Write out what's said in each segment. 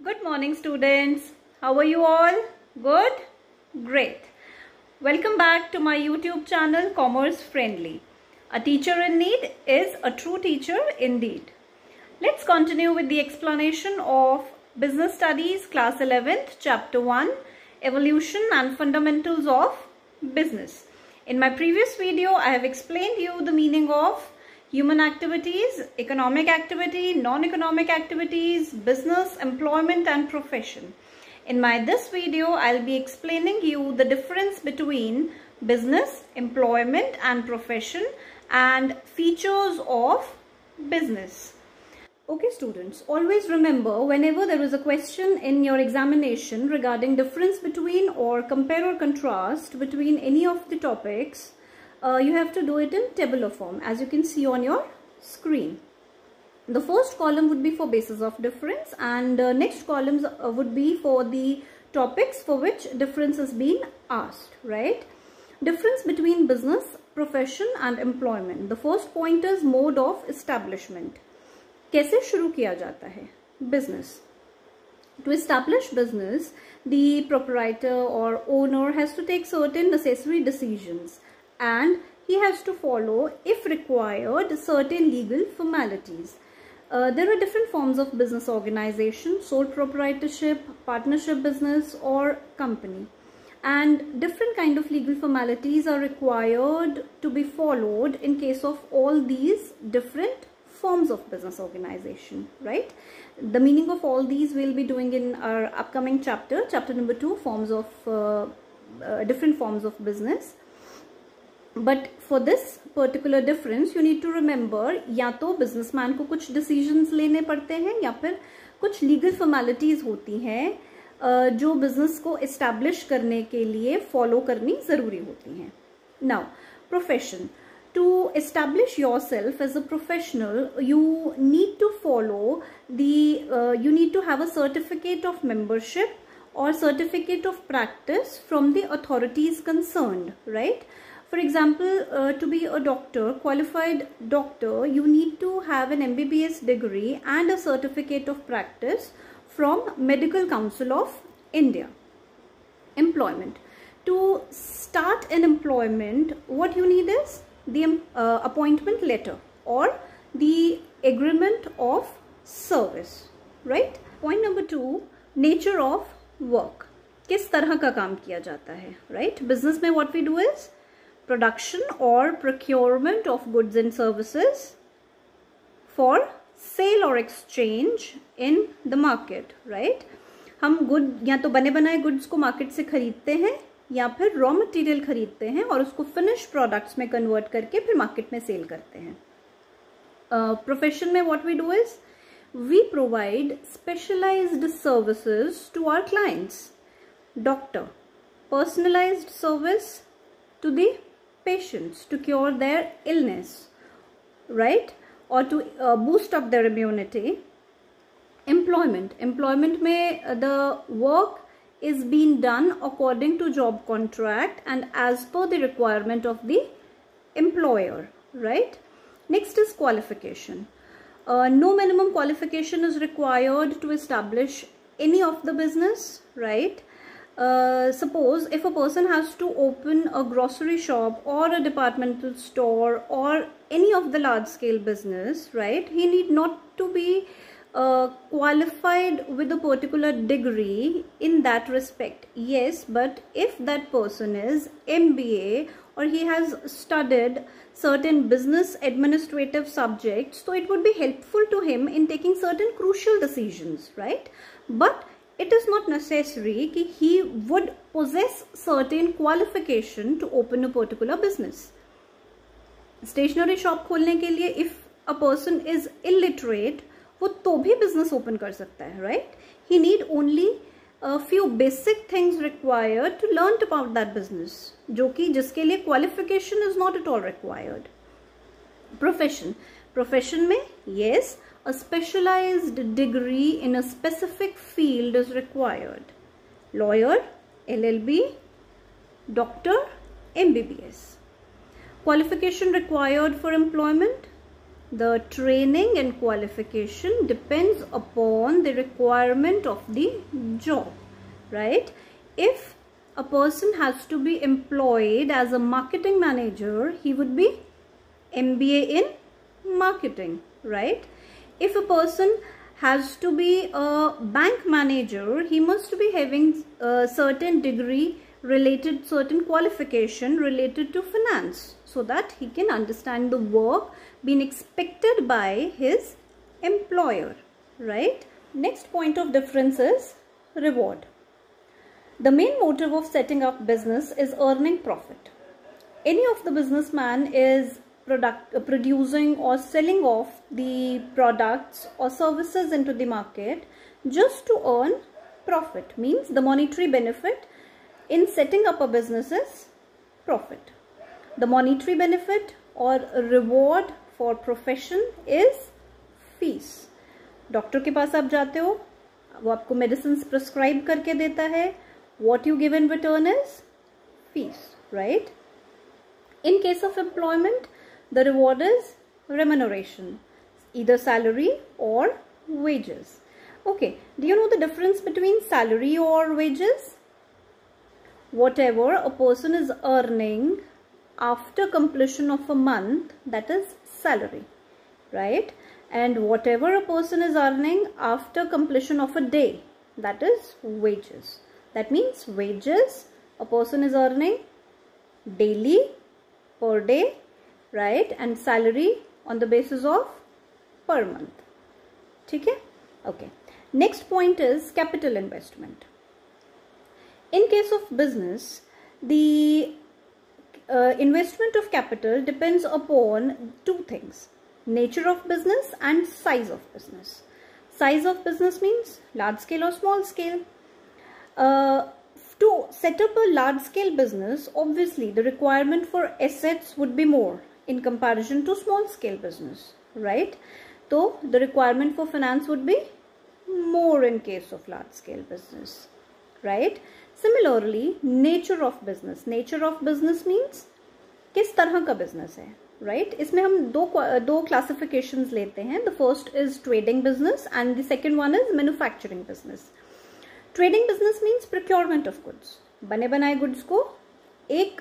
Good morning, students. How are you all? Good? Great. Welcome back to my YouTube channel, Commerce Friendly. A teacher in need is a true teacher indeed. Let's continue with the explanation of Business Studies, Class 11th, Chapter 1, Evolution and Fundamentals of Business. In my previous video, I have explained you the meaning of human activities, economic activity, non-economic activities, business, employment and profession. In this video, I'll be explaining you the difference between business, employment and profession and features of business. Okay students, always remember whenever there is a question in your examination regarding difference between or compare or contrast between any of the topics, you have to do it in tabular form as you can see on your screen. The first column would be for basis of difference and next columns would be for the topics for which difference is being asked, right? Difference between business, profession and employment. The first point is mode of establishment. कैसे शुरू किया जाता है? Business. To establish business, the proprietor or owner has to take certain necessary decisions and he has to follow, if required, certain legal formalities. There are different forms of business organization: sole proprietorship, partnership business or company. And different kind of legal formalities are required to be followed in case of all these different forms of business organization, right? The meaning of all these we'll be doing in our upcoming chapter, chapter number 2, forms of different forms of business. But for this particular difference, you need to remember, या तो businessman को कुछ decisions लेने पड़ते हैं या फिर कुछ legal formalities होती हैं जो business को establish करने के लिए follow करनी ज़रूरी होती हैं. Now, profession. To establish yourself as a professional, you need to follow the, you need to have a certificate of membership or certificate of practice from the authorities concerned, right? For example, to be a doctor, qualified doctor, you need to have an MBBS degree and a certificate of practice from Medical Council of India. Employment. To start an employment, what you need is the appointment letter or the agreement of service, right? Point number 2, nature of work. किस तरह का काम किया जाता है, right? Business में what we do is production or procurement of goods and services for sale or exchange in the market, right? हम good या तो बने बनाए goods को market से खरीदते हैं या फिर रॉ मटेरियल खरीदते हैं और उसको फिनिश प्रोडक्ट्स में कन्वर्ट करके फिर मार्केट में सेल करते हैं. प्रोफेशन में what we do is we provide specialised services to our clients. Doctor, personalised service to the patients to cure their illness, right, और to boost up their immunity. Employment में the work is being done according to job contract and as per the requirement of the employer, right? Next is qualification. No minimum qualification is required to establish any of the business, right? Suppose if a person has to open a grocery shop or a departmental store or any of the large scale business, right, he need not to be qualified with a particular degree in that respect. Yes, but if that person is MBA or he has studied certain business administrative subjects, so it would be helpful to him in taking certain crucial decisions, right? But it is not necessary that he would possess certain qualification to open a particular business. Stationery shop खोलने के लिए if a person is illiterate, वो तो भी business open कर सकता है, right? He need only a few basic things required to learn about that business, जो कि जिसके लिए qualification is not at all required. Profession में yes, a specialized degree in a specific field is required. Lawyer, LLB, doctor, MBBS. Qualification required for employment, the training and qualification depends upon the requirement of the job, right? If a person has to be employed as a marketing manager, he would be MBA in marketing, right? If a person has to be a bank manager, he must be having a certain degree related, certain qualification related to finance, so that he can understand the work being expected by his employer, right? Next point of difference is reward. The main motive of setting up business is earning profit. Any of the businessman is producing or selling off the products or services into the market just to earn profit. Means the monetary benefit in setting up a business is profit. The monetary benefit or reward for profession is fees. Doctor के पास आप जाते हो, वो आपको medicine prescribe करके देता है. What you give in return is fees, right? In case of employment, the reward is remuneration, either salary or wages. Okay, do you know the difference between salary or wages? Whatever a person is earning after completion of a month, that is salary, right? And whatever a person is earning after completion of a day, that is wages. That means wages a person is earning daily, per day, right? And salary on the basis of per month. Okay? Okay. Next point is capital investment. In case of business, the investment of capital depends upon two things: nature of business and size of business. Size of business means large scale or small scale. To set up a large scale business, obviously the requirement for assets would be more in comparison to small scale business, right? So the requirement for finance would be more in case of large scale business, right? Similarly, nature of business. Nature of business means किस तरह का business है, right? इसमें हम दो classifications लेते हैं. The first is trading business and the second one is manufacturing business. Trading business means procurement of goods. बने बनाए goods को एक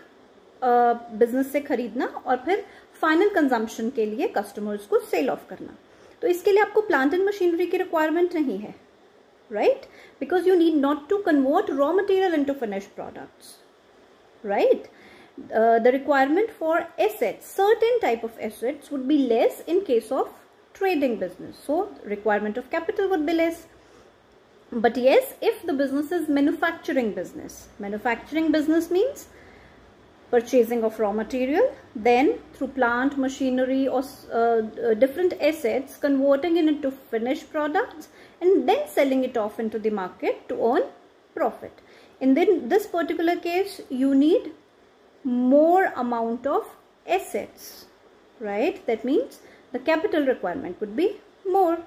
business से खरीदना और फिर final consumption के लिए customers को sell off करना. तो इसके लिए आपको plant and machinery की requirement नहीं है, right? Because you need not to convert raw material into finished products, right? The requirement for assets, certain type of assets would be less in case of trading business. So requirement of capital would be less. But yes, if the business is manufacturing business means purchasing of raw material, then through plant, machinery or different assets, converting it into finished products and then selling it off into the market to earn profit. In this particular case, you need more amount of assets, right? That means the capital requirement would be more.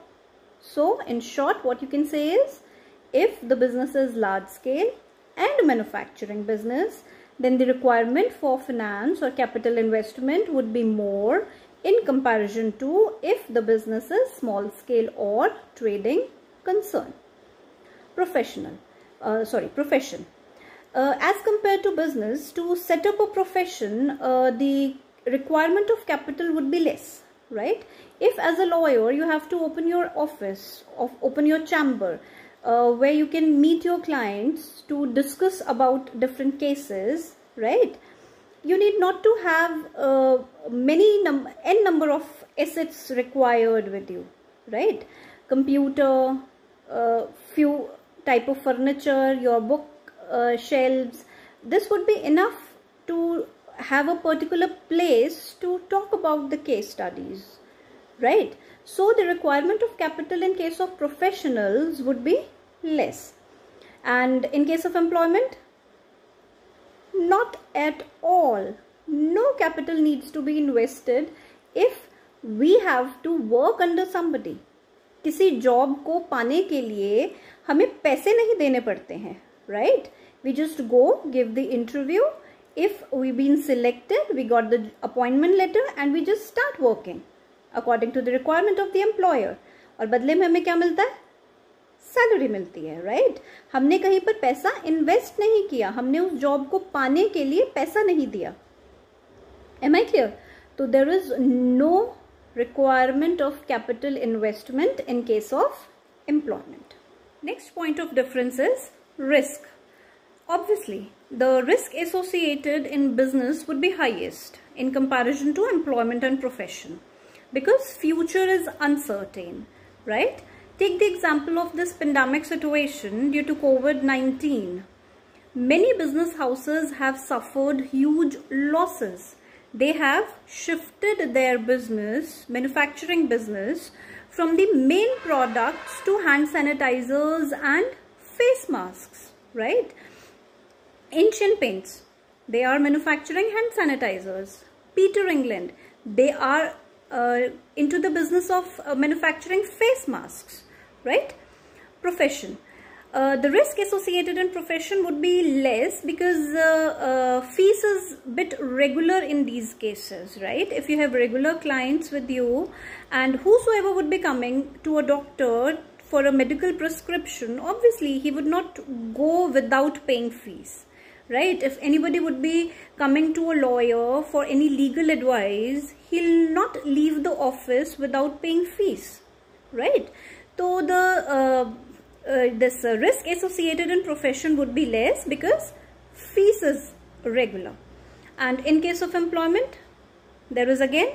So in short, what you can say is, if the business is large scale and manufacturing business, then the requirement for finance or capital investment would be more in comparison to if the business is small scale or trading concern. Profession. As compared to business, to set up a profession, the requirement of capital would be less, right? If as a lawyer you have to open your office, open your chamber, where you can meet your clients to discuss about different cases, right? You need not to have n number of assets required with you, right? Computer, few type of furniture, your book shelves. This would be enough to have a particular place to talk about the case studies, right? So the requirement of capital in case of professionals would be less. And in case of employment, not at all. No capital needs to be invested if we have to work under somebody. किसी job को पाने के लिए हमें पैसे नहीं देने पड़ते हैं, right? We just go, give the interview. If we've been selected, we got the appointment letter and we just start working, according to the requirement of the employer. और बदले में हमें क्या मिलता है? सैलरी मिलती है, राइट? हमने कहीं पर पैसा इन्वेस्ट नहीं किया, हमने उस जॉब को पाने के लिए पैसा नहीं दिया. Am I clear? So there is no requirement of capital investment in case of employment. Next point of difference is risk. Obviously, the risk associated in business would be highest in comparison to employment and profession because future is uncertain, right? Take the example of this pandemic situation due to COVID-19. Many business houses have suffered huge losses. They have shifted their business, manufacturing business, from the main products to hand sanitizers and face masks, right? Asian Paints, they are manufacturing hand sanitizers. Peter England, they are into the business of manufacturing face masks, right? Profession. The risk associated in profession would be less because fees is a bit regular in these cases, right? If you have regular clients with you and whosoever would be coming to a doctor for a medical prescription, obviously he would not go without paying fees, right? If anybody would be coming to a lawyer for any legal advice, he'll not leave the office without paying fees, right? So the this risk associated in profession would be less because fees is regular. And in case of employment, there is again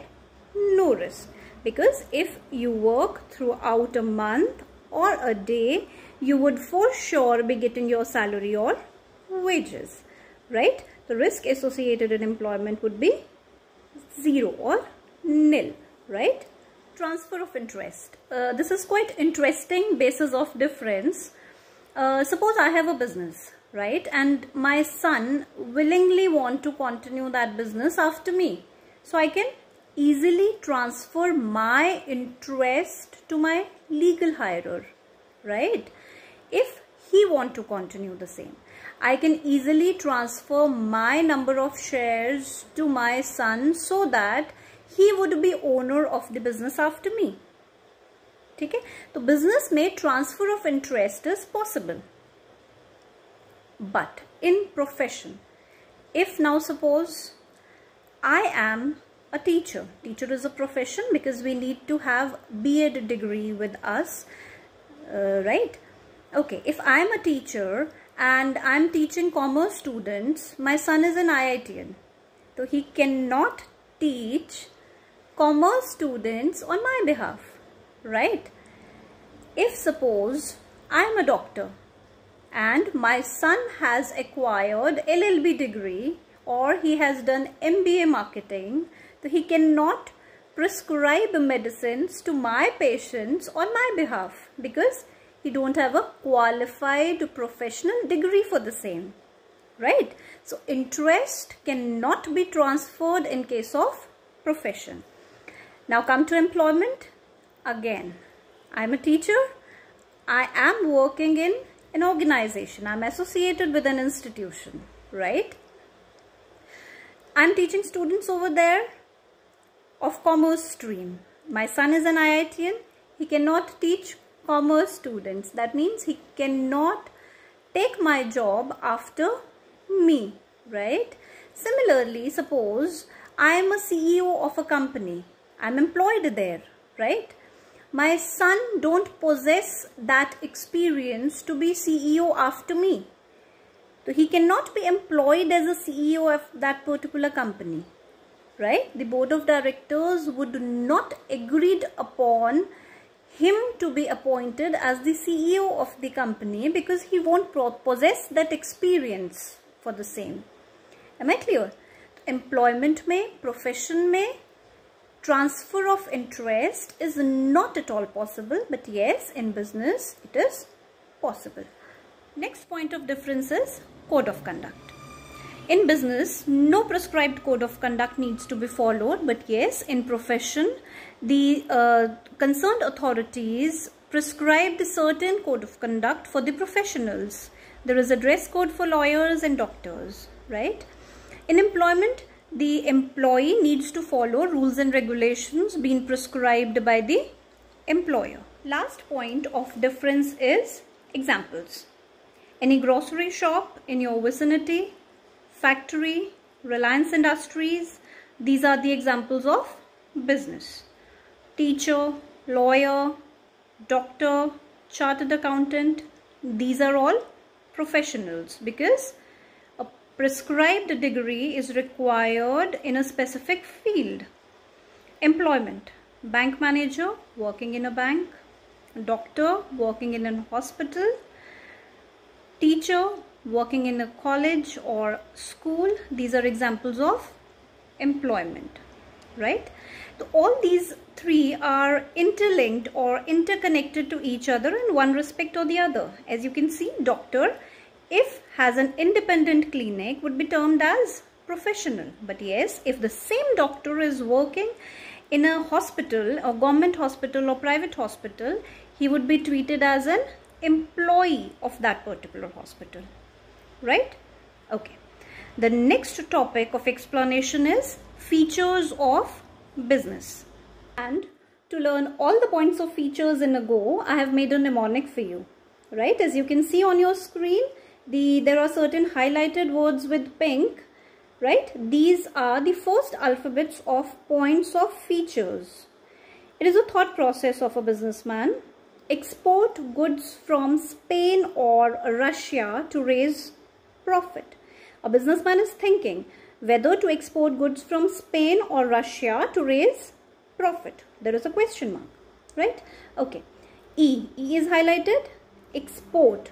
no risk because if you work throughout a month or a day, you would for sure be getting your salary or wages, right? The risk associated in employment would be 0 or nil, right? Transfer of interest. This is quite interesting basis of difference. Suppose I have a business, right? And my son willingly want to continue that business after me. So I can easily transfer my interest to my legal hirer, right? If he want to continue the same, I can easily transfer my number of shares to my son so that he would be owner of the business after me. Okay? So business में transfer of interest is possible. But in profession, if now suppose I am a teacher. Teacher is a profession because we need to have B.Ed degree with us, right? Okay, if I am a teacher and I am teaching commerce students, my son is an IITian. So he cannot teach commerce students on my behalf, right? If suppose I am a doctor and my son has acquired LLB degree or he has done MBA marketing, so he cannot prescribe medicines to my patients on my behalf because he don't have a qualified professional degree for the same, right? So interest cannot be transferred in case of profession. Now come to employment. Again, I am a teacher. I am working in an organization. I am associated with an institution, right? I am teaching students over there of commerce stream. My son is an IITian. He cannot teach commerce students. That means he cannot take my job after me, right? Similarly, suppose I am a CEO of a company. I am employed there, right? My son don't possess that experience to be CEO after me. So he cannot be employed as a CEO of that particular company, right? The board of directors would not agree upon him to be appointed as the CEO of the company because he won't possess that experience for the same. Am I clear? Employment में, profession में, transfer of interest is not at all possible, but yes, in business it is possible. Next point of difference is code of conduct. In business, no prescribed code of conduct needs to be followed, but yes, in profession, the concerned authorities prescribed a certain code of conduct for the professionals. There is a dress code for lawyers and doctors, right? In employment, the employee needs to follow rules and regulations being prescribed by the employer. Last point of difference is examples. Any grocery shop in your vicinity, factory, Reliance Industries, these are the examples of business. Teacher, lawyer, doctor, chartered accountant, these are all professionals because a prescribed degree is required in a specific field. Employment, bank manager working in a bank, doctor working in a hospital, teacher working in a college or school, these are examples of employment, right? So all these three are interlinked or interconnected to each other in one respect or the other. As you can see, doctor, if has an independent clinic, would be termed as professional. But yes, if the same doctor is working in a hospital, a government hospital or private hospital, he would be treated as an employee of that particular hospital, right? Okay. The next topic of explanation is features of business. And to learn all the points of features in a go, I have made a mnemonic for you, right? As you can see on your screen, there are certain highlighted words with pink, right? These are the first alphabets of points of features. It is a thought process of a businessman. Export goods from Spain or Russia to raise profit. A businessman is thinking whether to export goods from Spain or Russia to raise profit. There is a question mark, right? Okay. E is highlighted, export,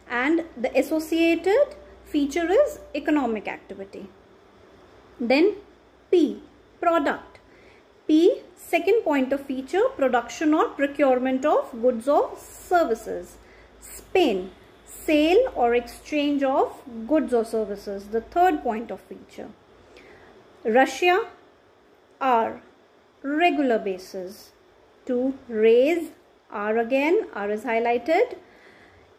and the associated feature is economic activity. Then P, product. P, second point of feature, production or procurement of goods or services. Spain, sale or exchange of goods or services, the third point of feature. Russia, R, regular basis. To raise, R again, R is highlighted.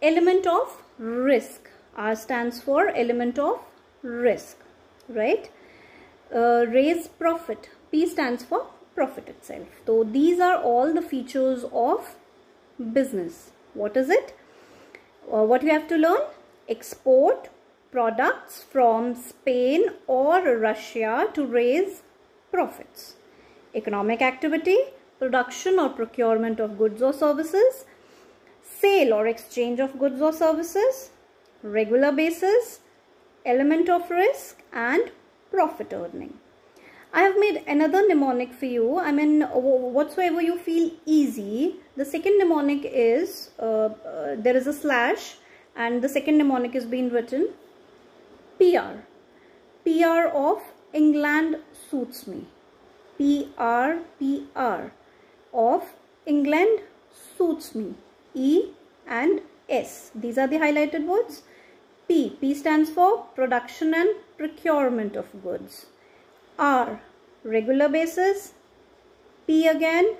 Element of risk, R stands for element of risk, right? Raise profit, P stands for profit itself. So these are all the features of business. What is it? What you have to learn? Export products from Spain or Russia to raise profits. Economic activity, production or procurement of goods or services. Sale or exchange of goods or services. Regular basis, element of risk, and profit earning. I have made another mnemonic for you. I mean, whatsoever you feel easy. The second mnemonic is, there is a slash and the second mnemonic is being written PR. PR of England suits me. PR of England suits me. E and S. These are the highlighted words. P stands for production and procurement of goods. R, regular basis. P again,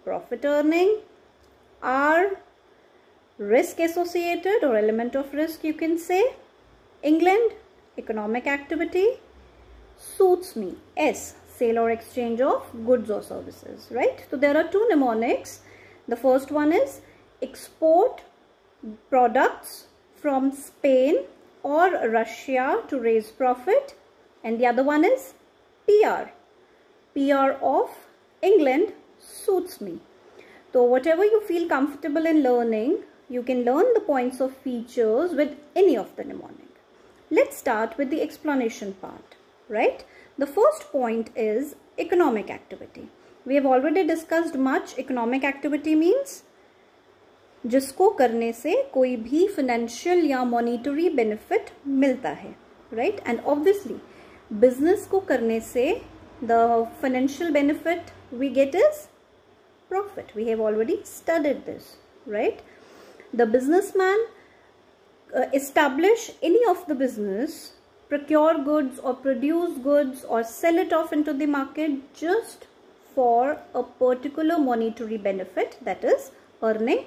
profit earning. R, risk associated or element of risk you can say. England, economic activity. Suits me, S, sale or exchange of goods or services, right? So there are two mnemonics. The first one is export products from Spain or Russia to raise profit, and the other one is PR of England suits me. So whatever you feel comfortable in learning, you can learn the points of features with any of the mnemonic. Let's start with the explanation part, right? The first point is economic activity. We have already discussed much. Economic activity means जिसको करने से कोई भी financial या monetary benefit मिलता है, right? And obviously business को करने से the financial benefit we get is profit. We have already studied this, right? The businessman establish any of the business, procure goods or produce goods or sell it off into the market just for a particular monetary benefit, that is earning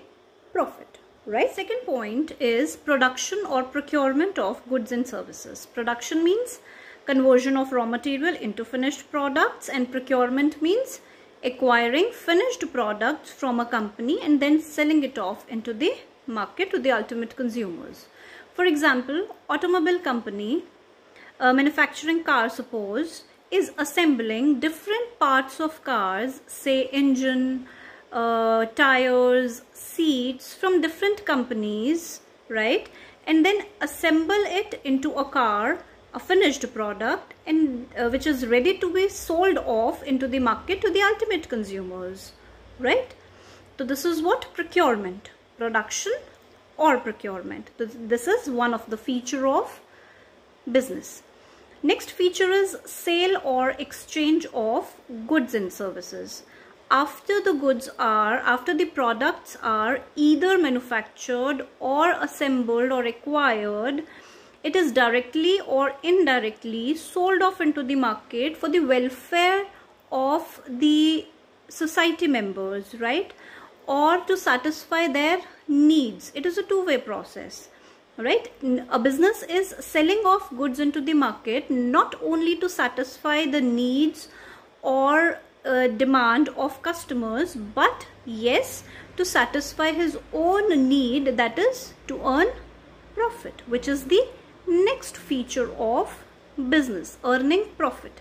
profit, right? Second point is production or procurement of goods and services. Production means conversion of raw material into finished products, and procurement means acquiring finished products from a company and then selling it off into the market to the ultimate consumers. For example, automobile company manufacturing cars, suppose, is assembling different parts of cars, say engine, tires, seats, from different companies, right, and then assemble it into a car, a finished product, and which is ready to be sold off into the market to the ultimate consumers, right? So this is what procurement, production or procurement. This is one of the feature of business. Next feature is sale or exchange of goods and services. After the products are either manufactured or assembled or acquired, it is directly or indirectly sold off into the market for the welfare of the society members, right, or to satisfy their needs. It is a two-way process, right? A business is selling off goods into the market not only to satisfy the needs or demand of customers, but yes, to satisfy his own need, that is to earn profit, which is the next feature of business, earning profit.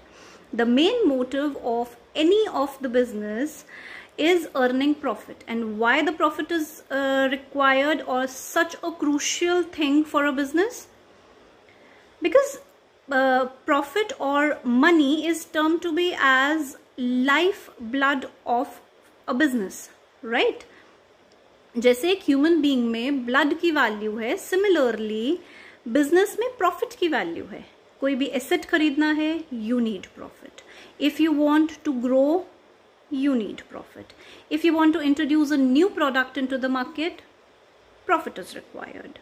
The main motive of any of the business is earning profit. And why the profit is required or such a crucial thing for a business? Because profit or money is termed to be as life blood of a business, right? जैसे एक human being में blood की value है, similarly business में profit की value है. कोई भी एसेट खरीदना है, you need profit. If you want to grow, you need profit. If you want to introduce a new product into the market, profit is required.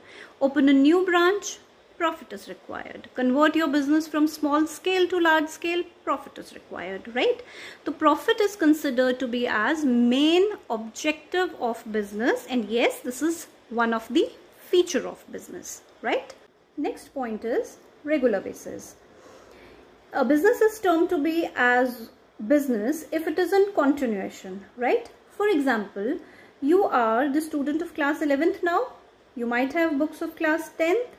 Open a new branch, profit is required. Convert your business from small scale to large scale, profit is required, right? So profit is considered to be as main objective of business, and yes, this is one of the feature of business, right? Next point is regular basis. A business is termed to be as business if it is in continuation, right? For example, you are the student of class 11th now. You might have books of class 10th.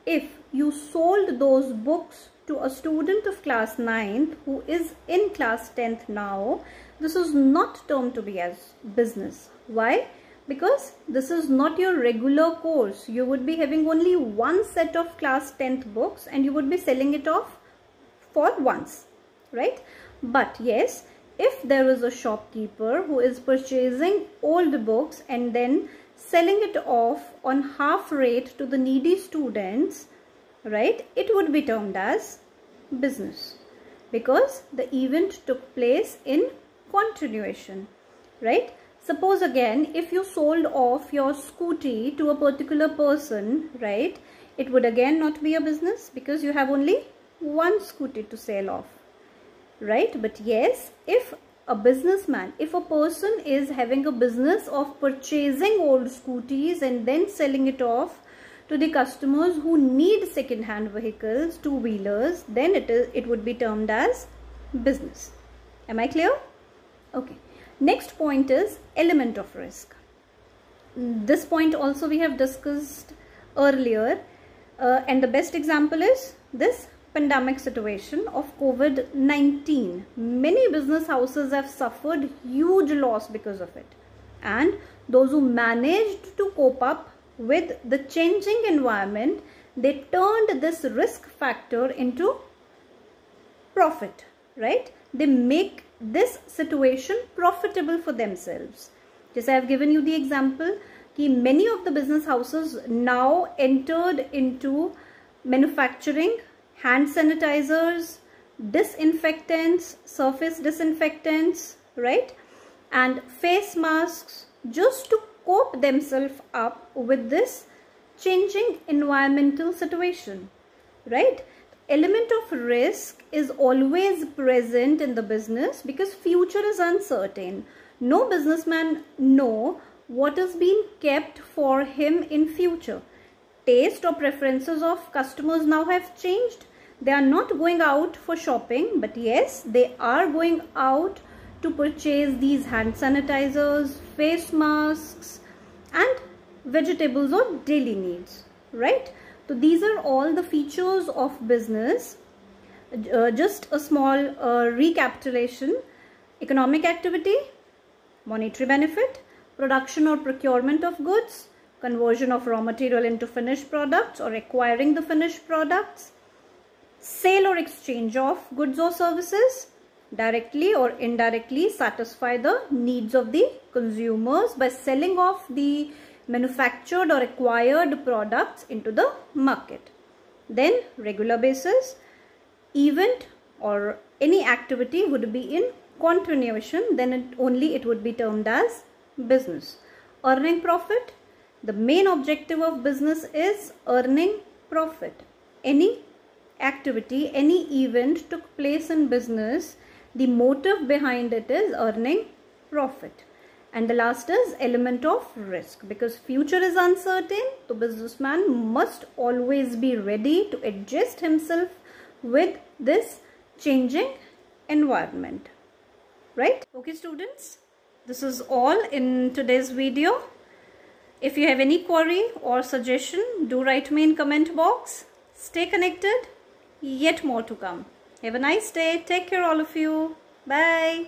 If you sold those books to a student of class 9th who is in class 10th now, this is not termed to be as business. Why? Because this is not your regular course. You would be having only one set of class 10th books and you would be selling it off for once, right? But yes, if there is a shopkeeper who is purchasing old books and then selling it off on half rate to the needy students, right, it would be termed as business because the event took place in continuation, right? Suppose again, if you sold off your scooty to a particular person, right, it would again not be a business because you have only one scooty to sell off, right? But yes, if a businessman, if a person is having a business of purchasing old scooties and then selling it off to the customers who need second-hand vehicles, two-wheelers, then it would be termed as business. Am I clear? Okay. Next point is element of risk. This point also we have discussed earlier, and the best example is this pandemic situation of COVID-19. Many business houses have suffered huge loss because of it, and those who managed to cope up with the changing environment, they turned this risk factor into profit, right? They make this situation profitable for themselves. Just I have given you the example that many of the business houses now entered into manufacturing hand sanitizers, disinfectants, surface disinfectants, right, and face masks, just to cope themselves up with this changing environmental situation, right? Element of risk is always present in the business because future is uncertain. No businessman knows what is being kept for him in future. Taste or preferences of customers now have changed. They are not going out for shopping, but yes, they are going out to purchase these hand sanitizers, face masks and vegetables or daily needs, right? So these are all the features of business. Just a small recapitulation: economic activity, monetary benefit, production or procurement of goods, conversion of raw material into finished products or acquiring the finished products, sale or exchange of goods or services, directly or indirectly satisfy the needs of the consumers by selling off the manufactured or acquired products into the market. Then regular basis, event or any activity would be in continuation, then only it would be termed as business. Earning profit, the main objective of business is earning profit. Any activity, any event took place in business, the motive behind it is earning profit. And the last is element of risk, because future is uncertain. The businessman must always be ready to adjust himself with this changing environment, right? Okay students, this is all in today's video. If you have any query or suggestion, do write me in comment box. Stay connected, yet more to come. Have a nice day. Take care all of you. Bye.